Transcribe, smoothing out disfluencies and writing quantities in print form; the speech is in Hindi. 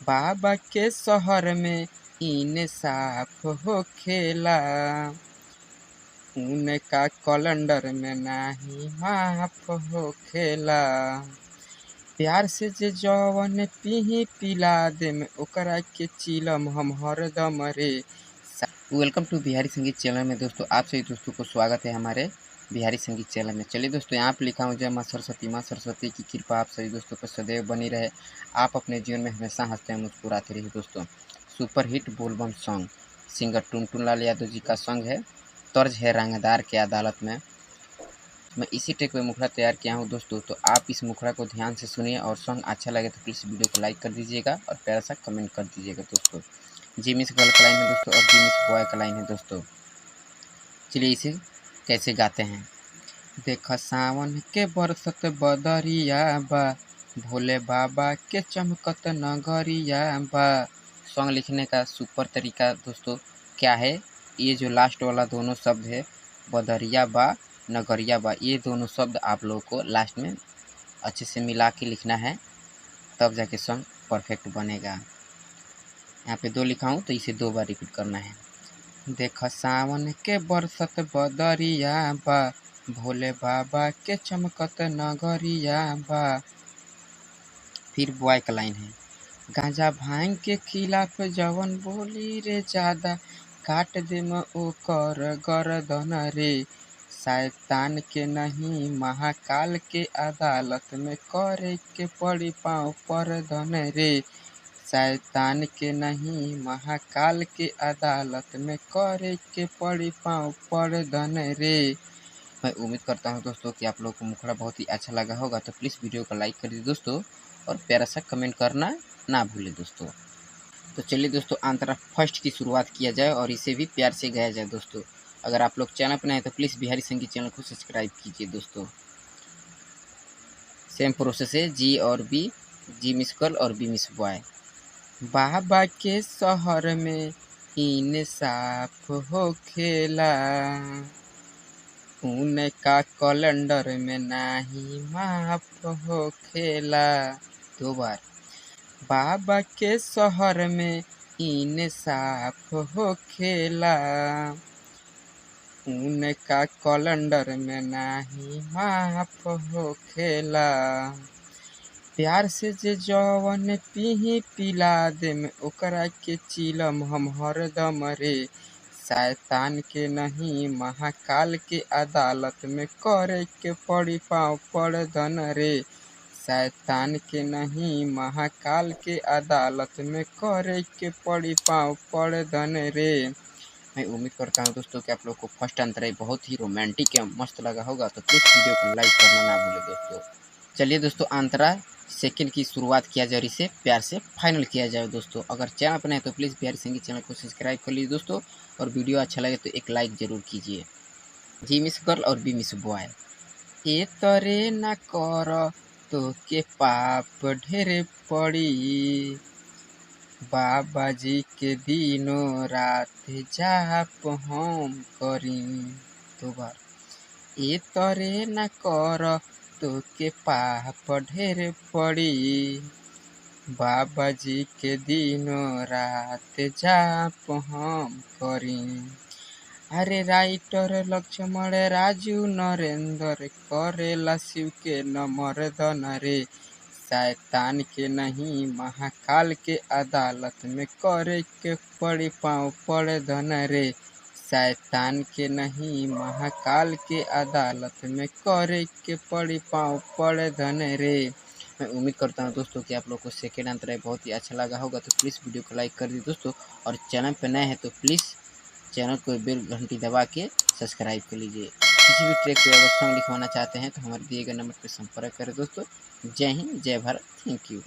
बाबा के शहर में इंसाफ होखेला, उनका कैलेंडर में नाही माफ होखेला। प्यार से जे जवन पीही पिला देम ओकरा के चिलम हम हरदम रे। वेलकम टू बिहारी संगीत चैनल में दोस्तों आप सभी दोस्तों को स्वागत है हमारे बिहारी संगीत चैनल में। चलिए दोस्तों यहाँ पे लिखा हूँ जय माँ सरस्वती की कृपा आप सभी दोस्तों पर सदैव बनी रहे। आप अपने जीवन में हमेशा हंसते हैं मुस्कुराते रहिए। दोस्तों सुपर हिट बोलबम सॉन्ग सिंगर टुनटुन लाल यादव जी का सॉन्ग है, तर्ज है रंगदार के अदालत में। मैं इसी टेक पे मुखड़ा तैयार किया हूँ दोस्तों, तो आप इस मुखड़ा को ध्यान से सुनिए और सॉन्ग अच्छा लगे तो प्लीज़ वीडियो को लाइक कर दीजिएगा और प्यारा सा कमेंट कर दीजिएगा दोस्तों। जी मिस गर्ल का लाइन है दोस्तों और जी मिस बॉय का लाइन है दोस्तों। चलिए इसे कैसे गाते हैं। देखा सावन के बरसत बदरिया बा, भोले बाबा के चमकत नगरिया बा। सॉन्ग लिखने का सुपर तरीका दोस्तों क्या है, ये जो लास्ट वाला दोनों शब्द है बदरिया बा नगरिया बा, ये दोनों शब्द आप लोगों को लास्ट में अच्छे से मिला के लिखना है, तब जाके सॉन्ग परफेक्ट बनेगा। यहाँ पे 2 लिखा हूँ तो इसे 2 बार रिपीट करना है। देखा सावन के बरसत बदरिया बा, भोले बाबा के चमकत नगरिया बा। फिर बॉय का लाइन है, गांजा भांग के खिलाफ जवन बोली रे ज्यादा, काट देम ओकर गर्दन रे। शैतान के नहीं महाकाल के अदालत में करे के पड़ी पाँव परदन रे। शैतान के नहीं महाकाल के अदालत में करे के पड़ी पाँव परदन रे। मैं उम्मीद करता हूं दोस्तों कि आप लोगों को मुखड़ा बहुत ही अच्छा लगा होगा, तो प्लीज़ वीडियो को लाइक कर दीजिए दोस्तों और प्यारा सा कमेंट करना ना भूलें दोस्तों। तो चलिए दोस्तों अंतरा फर्स्ट की शुरुआत किया जाए और इसे भी प्यार से गाया जाए दोस्तों। अगर आप लोग चैनल पर नए हैं तो प्लीज़ बिहारी संगीत चैनल को सब्सक्राइब कीजिए दोस्तों। सेम प्रोसेस है जी और बी, जी मिस गर्ल और बी मिस बॉय। बाबा के शहर में इंसाफ होखेला, उनका कैलेंडर में नाही माफ होखेला। 2 बार। बाबा के शहर में इंसाफ होखेला, उनका कैलेंडर में नाही माफ होखेला। प्यार से जे जवन पीही पिला देम ओकरा के चिलम हम हरदम रे। शैतान के नहीं महाकाल के अदालत में करे के पड़ी पाँव परदन रे। शैतान के नहीं महाकाल के अदालत में करे के पड़ी पाँव परदन रे। मैं उम्मीद करता हूँ दोस्तों कि आप लोग को फर्स्ट अंतरा बहुत ही रोमांटिक या मस्त लगा होगा, तो प्लीज़ वीडियो को लाइक करना ना भूलें दोस्तों। चलिए दोस्तों अंतरा सेकंड की शुरुआत किया जाए और इसे प्यार से फाइनल किया जाए दोस्तों। अगर चैनल पर नहीं तो प्लीज़ बिहारी संगीत चैनल को सब्सक्राइब कर लीजिए दोस्तों और वीडियो अच्छा लगे तो एक लाइक ज़रूर कीजिए। जी मिस गर्ल और बी मिस बॉय। ए तरे न कर तो के पाप ढेरे पड़ी, बाबा जी के दिनों रात जाप हम करी। 2 बार। ए तरे न कर तो के पाप ढेर पड़ी, बाबा जी के दिनों रात जाप हम करी। अरे राइटर लक्ष्मण राजू नरेंद्र करेला शिव के नमर्दन रे। शैतान के नहीं महाकाल के अदालत में करे के पड़ी पाँव परदन रे। शैतान के नहीं महाकाल के अदालत में करे के पड़ी पाँव परदन रे। मैं उम्मीद करता हूं दोस्तों कि आप लोग को सेकेंड अंतरा बहुत ही अच्छा लगा होगा, तो प्लीज़ वीडियो को लाइक कर दीजिए दोस्तों और चैनल पर नए हैं तो प्लीज़ चैनल को बेल घंटी दबा के सब्सक्राइब कर लीजिए। किसी भी ट्रैक पे अगर सॉन्ग लिखवाना चाहते हैं तो हमारे दिए गए नंबर पर संपर्क करें दोस्तों। जय हिंद, जय भारत, थैंक यू।